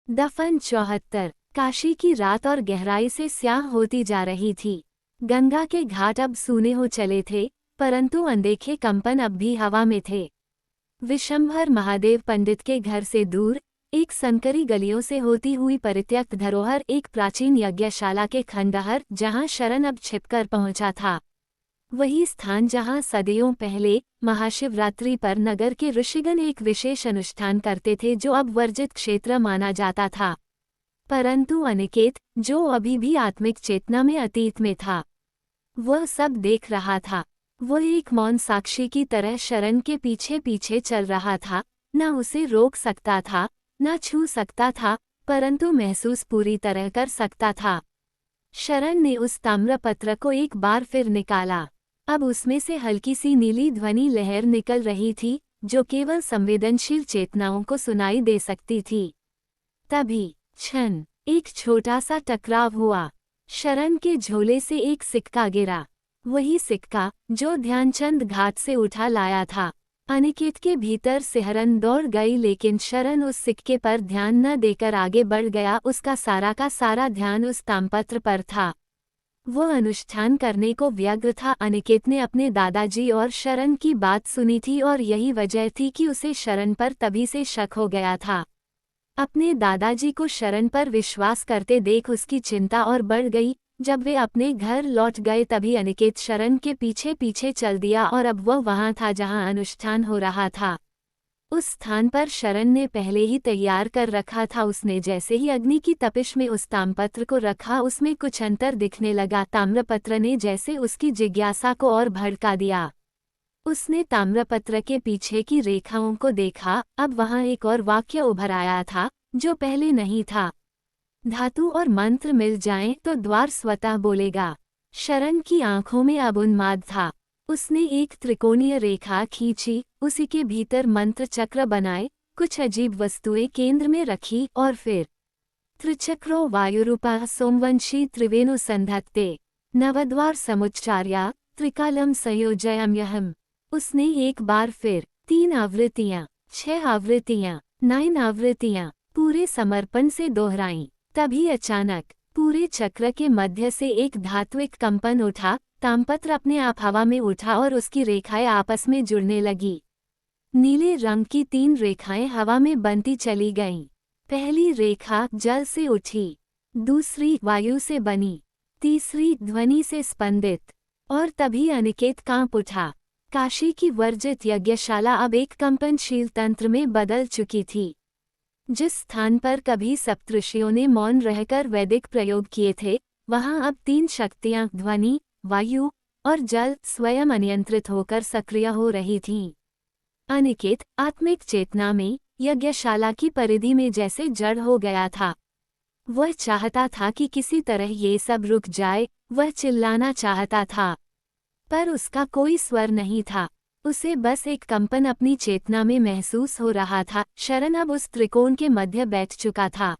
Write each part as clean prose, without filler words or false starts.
दफन 74। काशी की रात और गहराई से स्याह होती जा रही थी। गंगा के घाट अब सूने हो चले थे, परंतु अनदेखे कंपन अब भी हवा में थे। विशंभर महादेव पंडित के घर से दूर, एक संकरी गलियों से होती हुई परित्यक्त धरोहर एक प्राचीन यज्ञशाला के खंडहर जहां शरण अब छिपकर पहुंचा था। वही स्थान जहां सदियों पहले महाशिवरात्रि पर नगर के ऋषिगण एक विशेष अनुष्ठान करते थे जो अब वर्जित क्षेत्र माना जाता था। परंतु अनिकेत, जो अभी भी आत्मिक चेतना में अतीत में था, वह सब देख रहा था। वह एक मौन साक्षी की तरह शरण के पीछे पीछे चल रहा था। न उसे रोक सकता था, न छू सकता था, परंतु महसूस पूरी तरह कर सकता था। शरण ने उस ताम्रपत्र को एक बार फिर निकाला। अब उसमें से हल्की सी नीली ध्वनि लहर निकल रही थी, जो केवल संवेदनशील चेतनाओं को सुनाई दे सकती थी। तभी क्षण एक छोटा सा टकराव हुआ। शरण के झोले से एक सिक्का गिरा, वही सिक्का जो ध्यानचंद घाट से उठा लाया था। अनिकेत के भीतर सिहरन दौड़ गई, लेकिन शरण उस सिक्के पर ध्यान न देकर आगे बढ़ गया। उसका सारा का सारा ध्यान उस तामपत्र पर था। वह अनुष्ठान करने को व्यग्र था। अनिकेत ने अपने दादाजी और शरण की बात सुनी थी और यही वजह थी कि उसे शरण पर तभी से शक हो गया था। अपने दादाजी को शरण पर विश्वास करते देख उसकी चिंता और बढ़ गई। जब वे अपने घर लौट गए तभी अनिकेत शरण के पीछे पीछे चल दिया और अब वह वहां था जहां अनुष्ठान हो रहा था। उस स्थान पर शरण ने पहले ही तैयार कर रखा था। उसने जैसे ही अग्नि की तपिश में उस ताम्रपत्र को रखा, उसमें कुछ अंतर दिखने लगा। ताम्रपत्र ने जैसे उसकी जिज्ञासा को और भड़का दिया। उसने ताम्रपत्र के पीछे की रेखाओं को देखा। अब वहां एक और वाक्य उभर आया था जो पहले नहीं था। धातु और मंत्र मिल जाएं तो द्वार स्वतः बोलेगा। शरण की आंखों में अब उन्माद था। उसने एक त्रिकोणीय रेखा खींची, उसी के भीतर मंत्र चक्र बनाए, कुछ अजीब वस्तुएं केंद्र में रखी और फिर त्रिचक्रो वायुरूपा सोमवंशी त्रिवेणु संधत्ते नवद्वार समुच्चार्या त्रिकालम संयोजयाम्यहम्। उसने एक बार फिर 3 आवृत्तियां, 6 आवृत्तियां, 9 आवृत्तियां पूरे समर्पण से दोहराईं। तभी अचानक पूरे चक्र के मध्य से एक धात्विक कंपन उठा। तामपत्र अपने आप हवा में उठा और उसकी रेखाएं आपस में जुड़ने लगी। नीले रंग की 3 रेखाएं हवा में बनती चली गईं। पहली रेखा जल से उठी, दूसरी वायु से बनी, तीसरी ध्वनि से स्पंदित। और तभी अनिकेत कांप उठा। काशी की वर्जित यज्ञशाला अब एक कंपनशील तंत्र में बदल चुकी थी। जिस स्थान पर कभी सप्तऋषियों ने मौन रहकर वैदिक प्रयोग किए थे, वहां अब 3 शक्तियां ध्वनि, वायु और जल स्वयं अनियंत्रित होकर सक्रिय हो रही थीं। अनिकेत आत्मिक चेतना में यज्ञशाला की परिधि में जैसे जड़ हो गया था। वह चाहता था कि किसी तरह ये सब रुक जाए। वह चिल्लाना चाहता था, पर उसका कोई स्वर नहीं था। उसे बस एक कंपन अपनी चेतना में महसूस हो रहा था। शरण अब उस त्रिकोण के मध्य बैठ चुका था।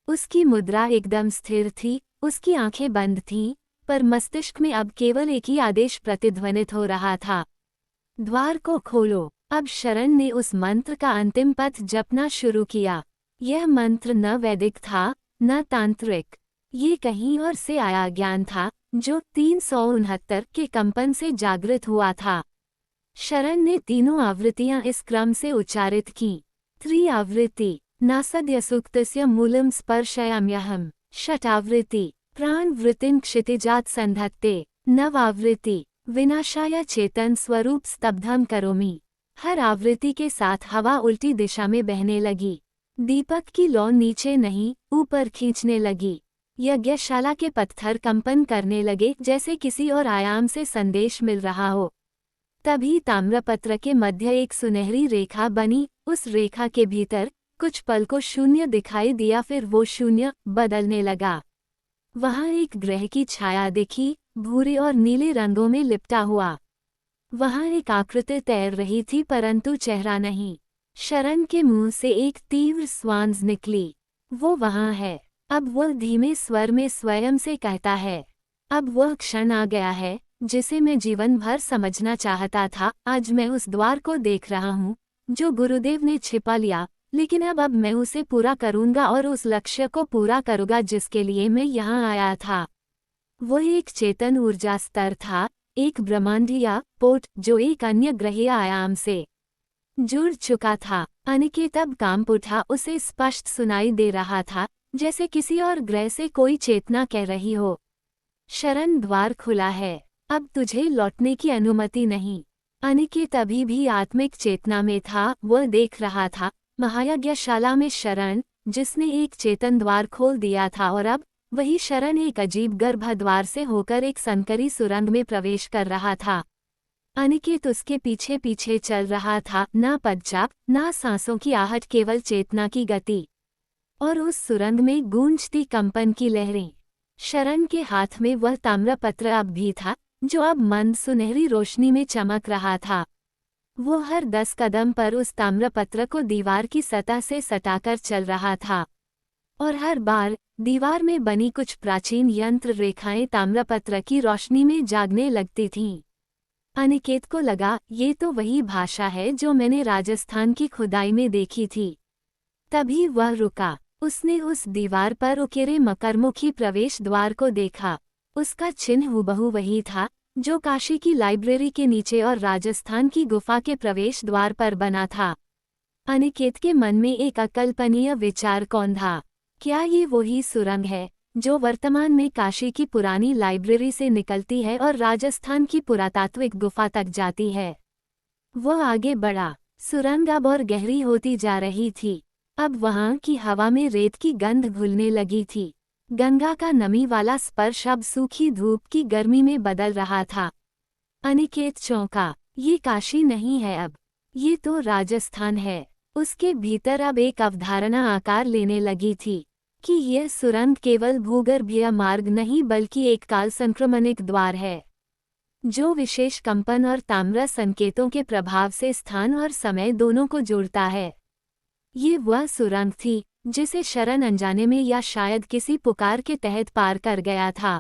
उसकी मुद्रा एकदम स्थिर थी, उसकी आंखें बंद थीं, पर मस्तिष्क में अब केवल एक ही आदेश प्रतिध्वनित हो रहा था, द्वार को खोलो। अब शरण ने उस मंत्र का अंतिम पद जपना शुरू किया। यह मंत्र न वैदिक था, न तांत्रिक। ये कहीं और से आया ज्ञान था, जो 369 के कंपन से जागृत हुआ था। शरण ने तीनों आवृत्तियां इस क्रम से उच्चारित की। 3 आवृत्ति नासद्य सूक्तस्य मूलम स्पर्शयाम्यहम्। षट आवृत्ति प्राण वृत्तिं क्षितिजात संधत्ते। 9 आवृत्ति विनाशाय चेतन स्वरूप स्तब्धम करोमि। हर आवृत्ति के साथ हवा उल्टी दिशा में बहने लगी। दीपक की लौ नीचे नहीं, ऊपर खींचने लगी। यज्ञशाला के पत्थर कंपन करने लगे, जैसे किसी और आयाम से संदेश मिल रहा हो। तभी ताम्रपत्र के मध्य एक सुनहरी रेखा बनी। उस रेखा के भीतर कुछ पल को शून्य दिखाई दिया, फिर वो शून्य बदलने लगा। वहां एक ग्रह की छाया दिखी, भूरे और नीले रंगों में लिपटा हुआ। वहां एक आकृति तैर रही थी, परंतु चेहरा नहीं। शरण के मुंह से एक तीव्र श्वास निकली। वो वहां है। अब वह धीमे स्वर में स्वयं से कहता है, अब वह क्षण आ गया है जिसे मैं जीवन भर समझना चाहता था। आज मैं उस द्वार को देख रहा हूँ जो गुरुदेव ने छिपा लिया, लेकिन अब मैं उसे पूरा करूंगा और उस लक्ष्य को पूरा करूंगा जिसके लिए मैं यहाँ आया था। वो एक चेतन ऊर्जा स्तर था, एक ब्रह्मांडीय पोर्ट जो एक अन्य ग्रहीय आयाम से जुड़ चुका था। अनिकेत अब कांप उठा, उसे स्पष्ट सुनाई दे रहा था, जैसे किसी और ग्रह से कोई चेतना कह रही हो, शरण द्वार खुला है, अब तुझे लौटने की अनुमति नहीं। अनिकेत अभी भी आत्मिक चेतना में था, वह देख रहा था महायज्ञशाला में शरण, जिसने एक चेतन द्वार खोल दिया था, और अब वही शरण एक अजीब गर्भद्वार से होकर एक संकरी सुरंग में प्रवेश कर रहा था। अनिकेत उसके पीछे पीछे चल रहा था, ना पदचाप ना सांसों की आहट, केवल चेतना की गति, और उस सुरंग में गूंजती कंपन की लहरें। शरण के हाथ में वह ताम्रपत्र अब भी था, जो अब मंद सुनहरी रोशनी में चमक रहा था। वो हर 10 कदम पर उस ताम्रपत्र को दीवार की सतह से सटाकर चल रहा था, और हर बार दीवार में बनी कुछ प्राचीन यंत्र रेखाएं ताम्रपत्र की रोशनी में जागने लगती थीं। अनिकेत को लगा, ये तो वही भाषा है जो मैंने राजस्थान की खुदाई में देखी थी। तभी वह रुका। उसने उस दीवार पर उकेरे मकरमुखी प्रवेश द्वार को देखा। उसका चिन्ह हूबहू वही था जो काशी की लाइब्रेरी के नीचे और राजस्थान की गुफा के प्रवेश द्वार पर बना था। अनिकेत के मन में एक अकल्पनीय विचार कौंधा, क्या ये वही सुरंग है जो वर्तमान में काशी की पुरानी लाइब्रेरी से निकलती है और राजस्थान की पुरातात्विक गुफा तक जाती है? वह आगे बढ़ा। सुरंग अब और गहरी होती जा रही थी। अब वहां की हवा में रेत की गंध घुलने लगी थी। गंगा का नमी वाला स्पर्श अब सूखी धूप की गर्मी में बदल रहा था। अनिकेत चौंका, ये काशी नहीं है अब, ये तो राजस्थान है। उसके भीतर अब एक अवधारणा आकार लेने लगी थी कि यह सुरंग केवल भूगर्भीय मार्ग नहीं बल्कि एक काल संक्रमणिक द्वार है, जो विशेष कंपन और ताम्र संकेतों के प्रभाव से स्थान और समय दोनों को जोड़ता है। ये वह सुरंग थी जिसे शरण अनजाने में या शायद किसी पुकार के तहत पार कर गया था,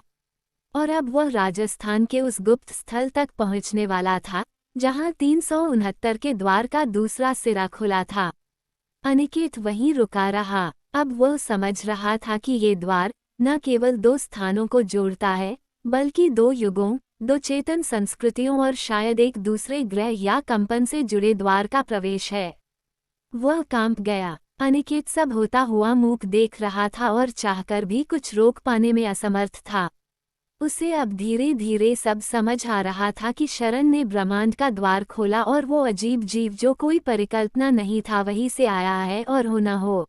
और अब वह राजस्थान के उस गुप्त स्थल तक पहुंचने वाला था जहां 369 के द्वार का दूसरा सिरा खुला था। अनिकेत वहीं रुका रहा। अब वह समझ रहा था कि ये द्वार न केवल 2 स्थानों को जोड़ता है, बल्कि 2 युगों, 2 चेतन संस्कृतियों और शायद एक दूसरे ग्रह या कंपन से जुड़े द्वार का प्रवेश है। वह कांप गया। अनिकेत सब होता हुआ मूक देख रहा था और चाहकर भी कुछ रोक पाने में असमर्थ था। उसे अब धीरे धीरे सब समझ आ रहा था कि शरण ने ब्रह्मांड का द्वार खोला और वो अजीब जीव जो कोई परिकल्पना नहीं था वहीं से आया है और हो न हो।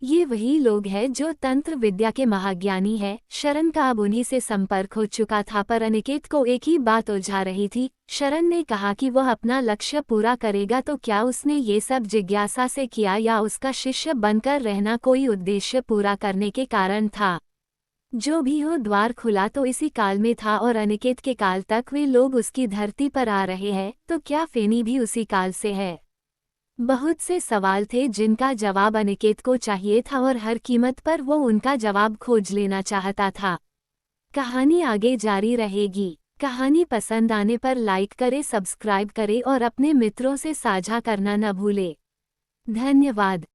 ये वही लोग हैं जो तंत्र विद्या के महाज्ञानी है। शरण का अब उन्हीं से संपर्क हो चुका था, पर अनिकेत को एक ही बात उलझा रही थी। शरण ने कहा कि वह अपना लक्ष्य पूरा करेगा, तो क्या उसने ये सब जिज्ञासा से किया या उसका शिष्य बनकर रहना कोई उद्देश्य पूरा करने के कारण था? जो भी हो, द्वार खुला तो इसी काल में था और अनिकेत के काल तक वे लोग उसकी धरती पर आ रहे हैं, तो क्या फेनी भी उसी काल से है? बहुत से सवाल थे जिनका जवाब अनिकेत को चाहिए था और हर कीमत पर वो उनका जवाब खोज लेना चाहता था। कहानी आगे जारी रहेगी। कहानी पसंद आने पर लाइक करे, सब्सक्राइब करे और अपने मित्रों से साझा करना न भूले। धन्यवाद।